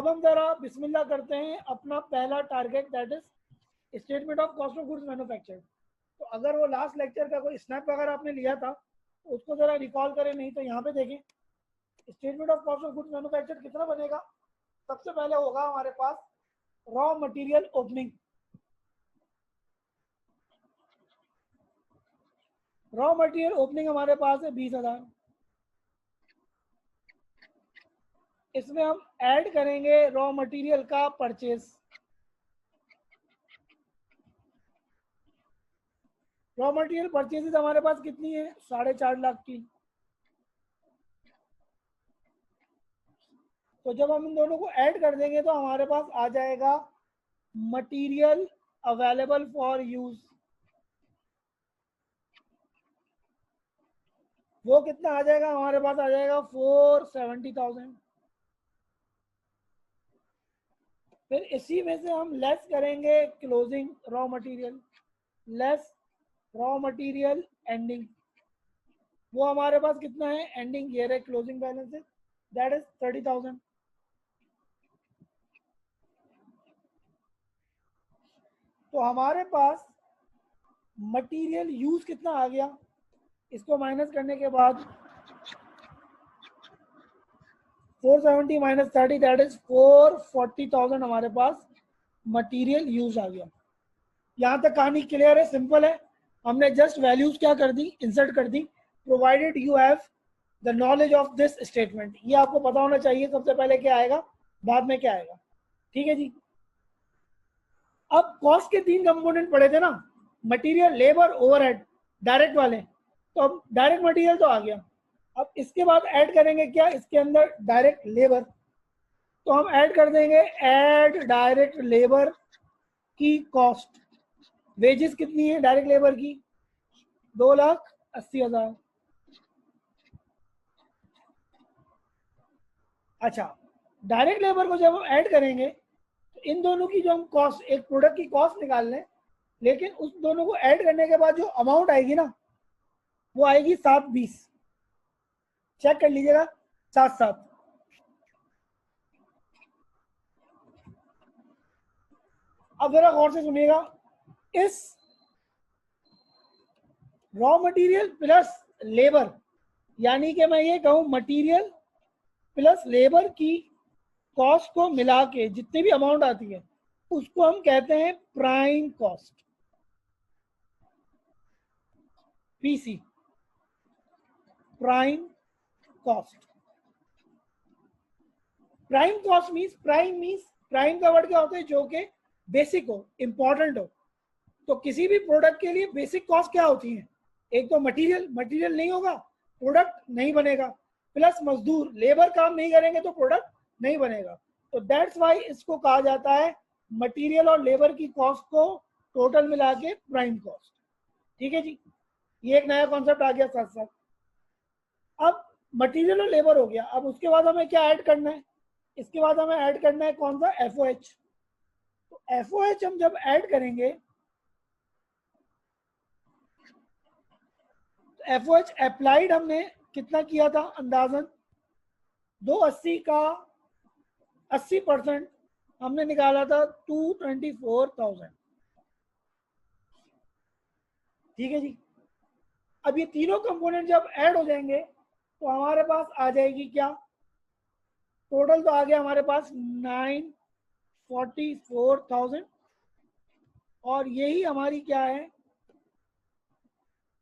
अब हम जरा बिस्मिल्लाह करते हैं अपना पहला target, that is statement of cost of goods manufactured. तो अगर वो लास्ट लेक्चर का कोई स्नैप वगैरह आपने लिया था तो उसको जरा रिकॉल करें, नहीं तो यहाँ पे देखें statement of cost of goods manufactured कितना बनेगा। सबसे पहले होगा हमारे पास raw material opening. Raw material opening हमारे पास है 20,000। इसमें हम ऐड करेंगे रॉ मटेरियल का परचेज। रॉ मटेरियल परचेजेस हमारे पास कितनी है, 4.5 लाख की। तो जब हम इन दोनों को ऐड कर देंगे तो हमारे पास आ जाएगा मटेरियल अवेलेबल फॉर यूज। वो कितना आ जाएगा, हमारे पास आ जाएगा 470,000। फिर इसी में से हम लेस करेंगे closing raw material, less raw material ending. वो हमारे पास कितना है, एंडिंग ईयर है, क्लोजिंग बैलेंस है, दैट इज 30,000। तो हमारे पास मटेरियल यूज कितना आ गया, इसको माइनस करने के बाद 470 माइनस 30 दैट इज 440,000 हमारे पास मटेरियल यूज आ गया। यहाँ तक कहानी क्लियर है, सिंपल है। हमने जस्ट वैल्यूज क्या कर दी, इंसर्ट कर दी। Provided you have the knowledge of this statement, ये आपको पता होना चाहिए सबसे पहले क्या आएगा, बाद में क्या आएगा। ठीक है जी। अब कॉस्ट के 3 कंपोनेंट पड़े थे ना, मटेरियल, लेबर, ओवरहेड, डायरेक्ट वाले। तो अब डायरेक्ट मटेरियल तो आ गया। अब इसके बाद ऐड करेंगे क्या, इसके अंदर डायरेक्ट लेबर। तो हम ऐड कर देंगे ऐड डायरेक्ट लेबर की कॉस्ट। वेजेस कितनी है डायरेक्ट लेबर की, 2,80,000। अच्छा, डायरेक्ट लेबर को जब हम ऐड करेंगे तो इन दोनों की जो हम कॉस्ट, एक प्रोडक्ट की कॉस्ट निकाल लें, लेकिन उस दोनों को ऐड करने के बाद जो अमाउंट आएगी ना, वो आएगी 720। चेक कर लीजिएगा, 7-7। अब जरा गौर से सुनिएगा, इस रॉ मटेरियल प्लस लेबर, यानी कि मैं ये कहूं मटेरियल प्लस लेबर की कॉस्ट को मिला के जितनी भी अमाउंट आती है उसको हम कहते हैं prime cost, PC, prime cost. Prime cost means, prime का वर्ड क्या होता है, जो कि बेसिक हो, इंपॉर्टेंट हो। तो किसी भी प्रोडक्ट के लिए बेसिक कॉस्ट क्या होती है, एक तो मटेरियल, मटेरियल नहीं होगा प्रोडक्ट नहीं बनेगा, प्लस मजदूर, लेबर काम नहीं करेंगे तो प्रोडक्ट नहीं बनेगा। तो दैट्स वाई इसको कहा जाता है मटेरियल और लेबर की कॉस्ट को टोटल मिला के प्राइम कॉस्ट। ठीक है जी, ये एक नया कॉन्सेप्ट आ गया साथ साथ। अब मटेरियल और लेबर हो गया, अब उसके बाद हमें क्या ऐड करना है, इसके बाद हमें ऐड करना है कौन सा, एफओएच। तो एफओएच हम जब ऐड करेंगे, एफओएच अप्लाइड हमने कितना किया था, अंदाजन 280 का 80% हमने निकाला था 224,000। ठीक है जी। अब ये तीनों कंपोनेंट जब ऐड हो जाएंगे तो हमारे पास आ जाएगी क्या, टोटल तो आ गया हमारे पास 944,000। और यही हमारी क्या है,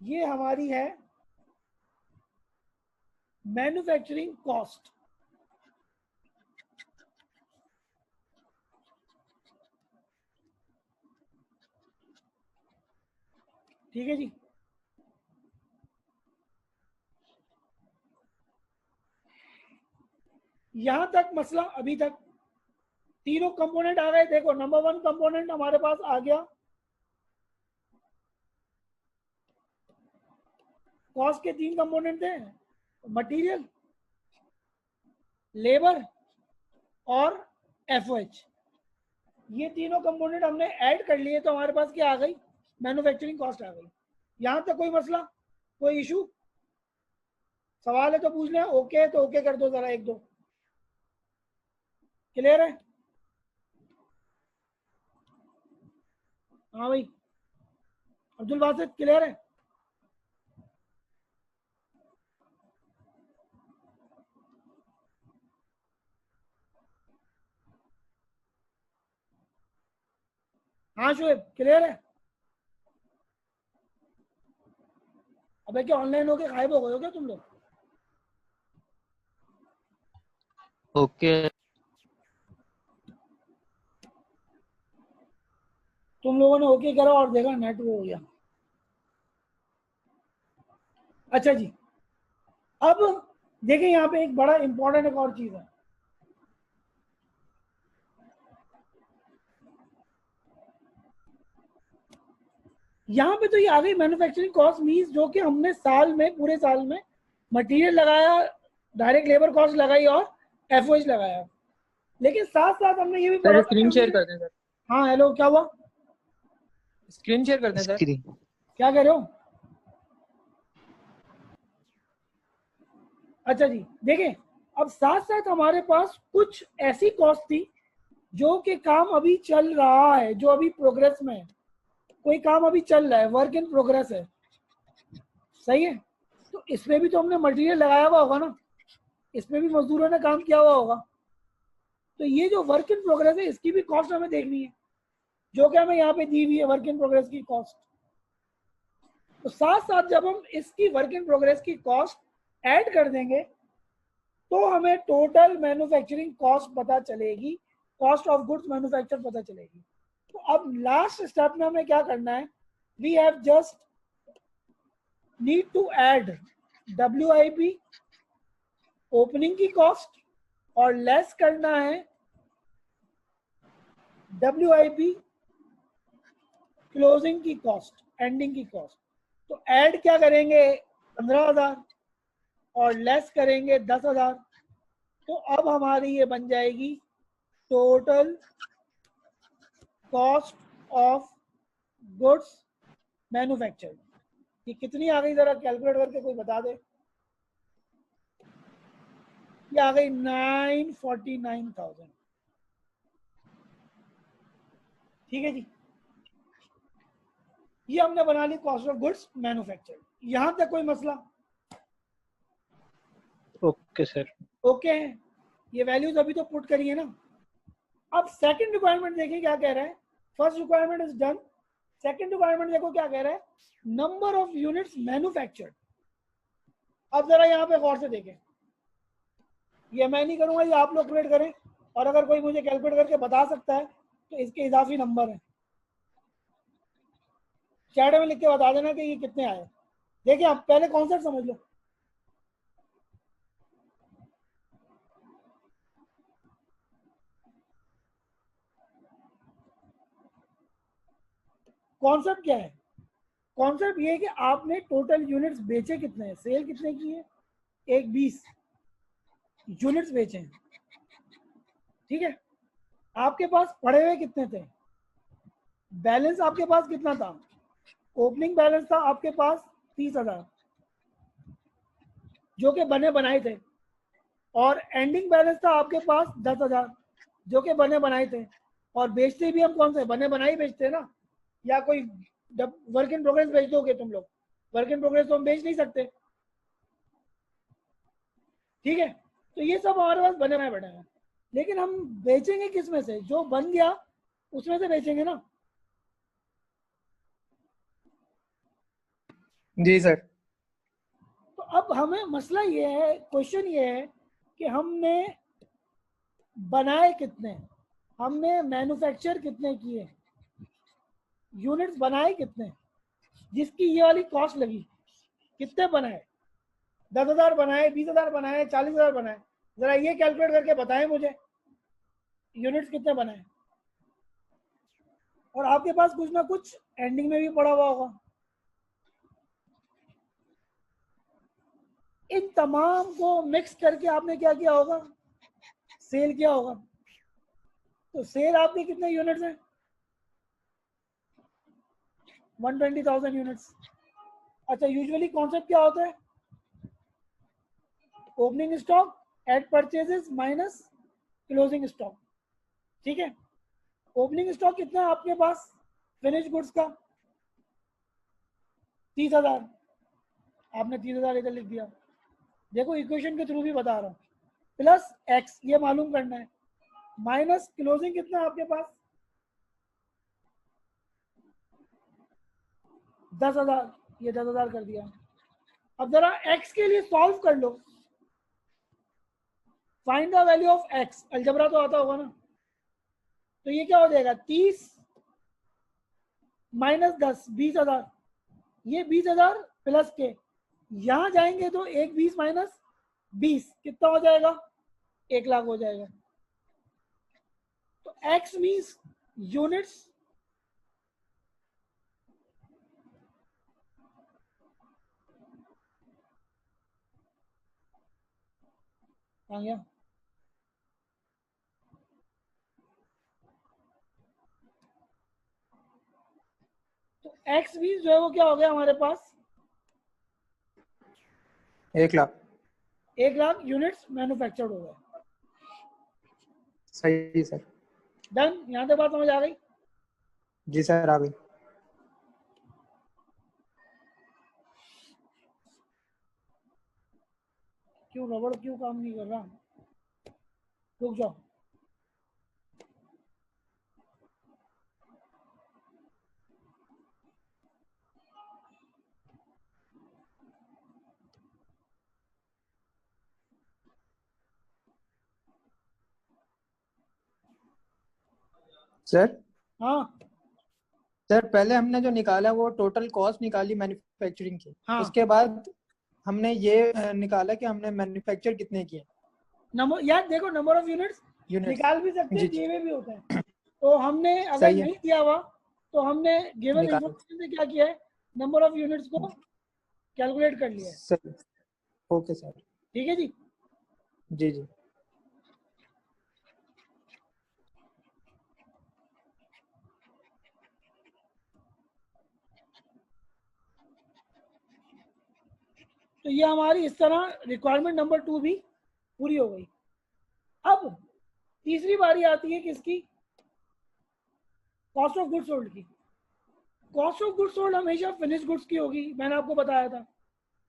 ये हमारी है मैन्युफैक्चरिंग कॉस्ट। ठीक है जी। यहां तक मसला, अभी तक तीनों कंपोनेंट आ गए। देखो, नंबर 1 कंपोनेंट हमारे पास आ गया, कॉस्ट के 3 कंपोनेंट थे, मटेरियल, लेबर और एफओएच। ये तीनों कंपोनेंट हमने ऐड कर लिए तो हमारे पास क्या आ गई, मैन्युफैक्चरिंग कॉस्ट आ गई। यहां तक कोई मसला, कोई इशू, सवाल है तो पूछ लें, ओके तो ओके कर दो जरा, 1-2। क्लियर है? हाँ भाई अब्दुल बासित क्लियर है? हाँ शुएब क्लियर है? अबे क्या ऑनलाइन होके गायब हो गए हो क्या तुम लोग? ओके तुम लोगों ने ओके करा और देखा नेट वो हो गया। अच्छा जी, अब देखिए यहाँ पे एक बड़ा इंपॉर्टेंट एक और चीज है। यहाँ पे तो ये आ गई मैन्युफैक्चरिंग कॉस्ट मीन्स जो कि हमने साल में पूरे साल में मटेरियल लगाया, डायरेक्ट लेबर कॉस्ट लगाई और एफओएच लगाया। लेकिन साथ साथ हमने ये भी सर पढ़ा था कि स्क्रीन शेयर हमने, कर दें सर। हाँ हेलो क्या हुआ? स्क्रीन शेयर कर दें सर। स्क्रीन क्या कह रहे हो? अच्छा जी देखें, अब साथ साथ हमारे पास कुछ ऐसी कॉस्ट थी जो कि काम अभी चल रहा है, जो अभी प्रोग्रेस में है। कोई काम अभी चल रहा है, वर्क इन प्रोग्रेस है, सही है? तो इसमें भी तो हमने मटेरियल लगाया हुआ होगा ना, इसमें भी मजदूरों ने काम किया हुआ होगा। तो ये जो वर्क इन प्रोग्रेस है इसकी भी कॉस्ट हमें देखनी है, जो कि हमें यहाँ पे दी हुई है वर्क इन प्रोग्रेस की कॉस्ट। तो साथ साथ जब हम इसकी वर्क इन प्रोग्रेस की कॉस्ट ऐड कर देंगे तो हमें टोटल मैन्युफैक्चरिंग कॉस्ट पता चलेगी, कॉस्ट ऑफ गुड्स मैन्युफैक्चर पता चलेगी। तो अब लास्ट स्टेप में हमें क्या करना है, we have just need to add WIP opening की कॉस्ट और लेस करना है WIP क्लोजिंग की कॉस्ट, एंडिंग की कॉस्ट। तो ऐड क्या करेंगे 15,000 और लेस करेंगे 10,000। तो अब हमारी ये बन जाएगी total cost of goods manufactured. ये कितनी आ गई जरा कैलकुलेट करके कोई बता दे। ये आ गई 949,000। ठीक है जी, ये हमने बना ली कॉस्ट ऑफ गुड्स मैन्युफैक्चर्ड। यहां तक कोई मसला? Okay sir. ओके है, ये वैल्यूज अभी तो पुट करिए ना। अब सेकंड रिक्वायरमेंट देखिए क्या कह रहा है। First requirement is done, second requirement देखो क्या कह रहा है, नंबर ऑफ यूनिट्स मैन्युफैक्चर्ड। अब जरा यहाँ पे गौर से देखें, ये मैं नहीं करूंगा, ये आप लोग कैलकुलेट करें, और अगर कोई मुझे कैलकुलेट करके बता सकता है तो इसके इजाफी नंबर है, चैट में लिख के बता देना कि ये कितने आए। देखिए आप पहले कॉन्सेप्ट समझ लो। कॉन्सेप्ट क्या है? कॉन्सेप्ट ये है कि आपने टोटल यूनिट्स बेचे कितने हैं, सेल कितने की है, एक 20 यूनिट्स बेचे हैं। ठीक है, आपके पास पड़े हुए कितने थे, बैलेंस आपके पास कितना था, ओपनिंग बैलेंस था आपके पास 30,000 जो कि बने बनाए थे, और एंडिंग बैलेंस था आपके पास 10,000 जो कि बने बनाए थे। और बेचते भी हम कौन से, बने बनाए बेचते हैं ना, या कोई वर्क इन प्रोग्रेस बेच दोगे तुम लोग? वर्क इन प्रोग्रेस तो हम बेच नहीं सकते। ठीक है, तो ये सब हमारे पास बने बनाए बैठे हैं, लेकिन हम बेचेंगे किस में से, जो बन गया उसमें से बेचेंगे ना। जी सर। तो अब हमें मसला ये है, क्वेश्चन ये है कि हमने बनाए कितने, हमने मैन्युफैक्चर कितने किए, यूनिट्स बनाए कितने, जिसकी ये वाली कॉस्ट लगी, कितने बनाए, 10,000 बनाए, 20,000 बनाए, 40,000 बनाए। जरा ये कैलकुलेट करके बताएं मुझे यूनिट्स कितने बनाए। और आपके पास कुछ ना कुछ एंडिंग में भी पड़ा हुआ होगा। इन तमाम को मिक्स करके आपने क्या किया होगा, सेल किया होगा। तो सेल आपके कितने यूनिट्स हैं, 120,000 यूनिट्स। अच्छा यूजुअली कॉन्सेप्ट क्या होता है, opening stock at purchases minus closing stock. ठीक है, ओपनिंग स्टॉक कितना है आपके पास फिनिश गुड्स का? 30,000। आपने 30,000 इधर लिख दिया। देखो इक्वेशन के थ्रू भी बता रहा हूँ, प्लस एक्स ये मालूम करना है, माइनस क्लोजिंग कितना है आपके पास? 10,000। ये 10,000 कर दिया। अब जरा x के लिए सॉल्व कर लो, find the value of x। Algebra तो आता होगा ना, तो ये क्या हो जाएगा? 30 माइनस 10, 20,000। ये 20,000 प्लस के यहां जाएंगे तो एक 20 माइनस 20 कितना हो जाएगा? 1,00,000 हो जाएगा। तो x मीन्स यूनिट्स, आ गया। तो x मीन्स जो है वो क्या हो गया हमारे पास? 1,00,000। 1,00,000 यूनिट्स मैन्युफैक्चर्ड हो गए। सही सर। डन, यहाँ तक बात समझ आ गई? जी सर आ गई। क्यों रबड़ क्यों काम नहीं कर रहा? रुक जाओ। सर हाँ सर पहले हमने जो निकाला वो टोटल कॉस्ट निकाली मैन्युफैक्चरिंग की। हाँ। उसके बाद हमने ये निकाला कि हमने मैन्युफैक्चर कितने किए नंबर यार देखो, नंबर ऑफ यूनिट्स यूनिट्स। निकाल भी सकते हैं, जी जी दिए हुए भी होते हैं। तो हमने अगर सही है, नहीं दिया हुआ तो हमने गिवन निकालो। इंफॉर्मेशन से क्या किया है, नंबर ऑफ यूनिट्स को कैलकुलेट कर लिया है। Sir okay sir. ठीक है जी। जी जी तो ये हमारी इस तरह रिक्वायरमेंट नंबर 2 भी पूरी हो गई। अब तीसरी बारी आती है किसकी? कॉस्ट ऑफ गुड्स सोल्ड की। कॉस्ट ऑफ गुड्स सोल्ड हमेशा फिनिश गुड्स की होगी, मैंने आपको बताया था।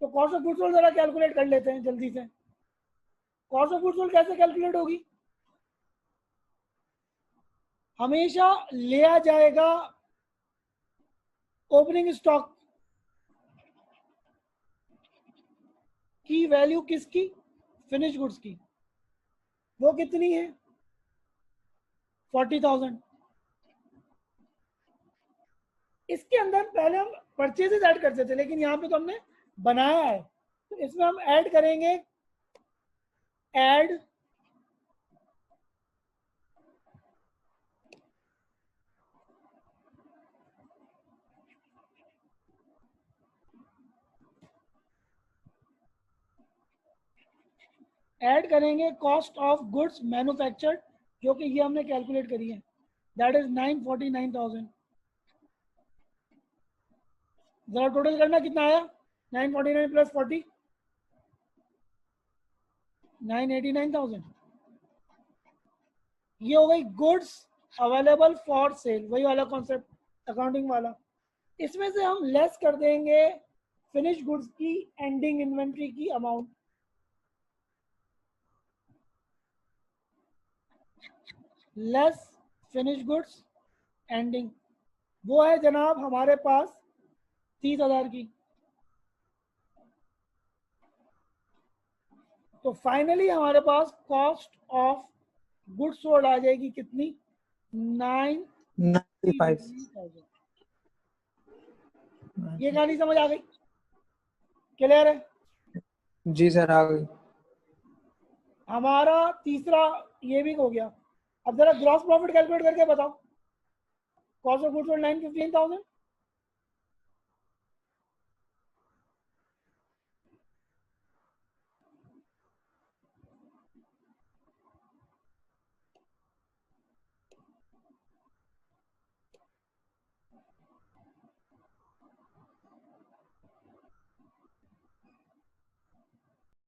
तो कॉस्ट ऑफ गुड्स सोल्ड जरा कैलकुलेट कर लेते हैं जल्दी से। कॉस्ट ऑफ गुड्स सोल्ड कैसे कैलकुलेट होगी? हमेशा लिया जाएगा ओपनिंग स्टॉक की वैल्यू किसकी? फिनिश गुड्स की। वो कितनी है? 40,000। इसके अंदर पहले हम परचेजेस ऐड करते थे, लेकिन यहाँ पे तो हमने बनाया है, तो इसमें हम ऐड करेंगे ऐड ऐड करेंगे कॉस्ट ऑफ गुड्स मैन्युफैक्चर्ड, जो कि ये हमने कैलकुलेट करी है, दैट इज 949,000। जरा टोटल करना कितना आया? 949 प्लस 40, 989,000। ये हो गई गुड्स अवेलेबल फॉर सेल, वही वाला कॉन्सेप्ट अकाउंटिंग वाला। इसमें से हम लेस कर देंगे फिनिश गुड्स की एंडिंग इन्वेंट्री की amount, less finish goods ending, वो है जनाब हमारे पास 30,000 की। तो फाइनली हमारे पास कॉस्ट ऑफ गुड्स सोल्ड आ जाएगी कितनी? 95। ये कहानी समझ आ गई? क्लियर है? जी सर आ गई। हमारा तीसरा ये भी हो गया। अब जरा ग्रॉस प्रॉफिट कैलकुलेट करके बताओ। Cost of goods sold 915,000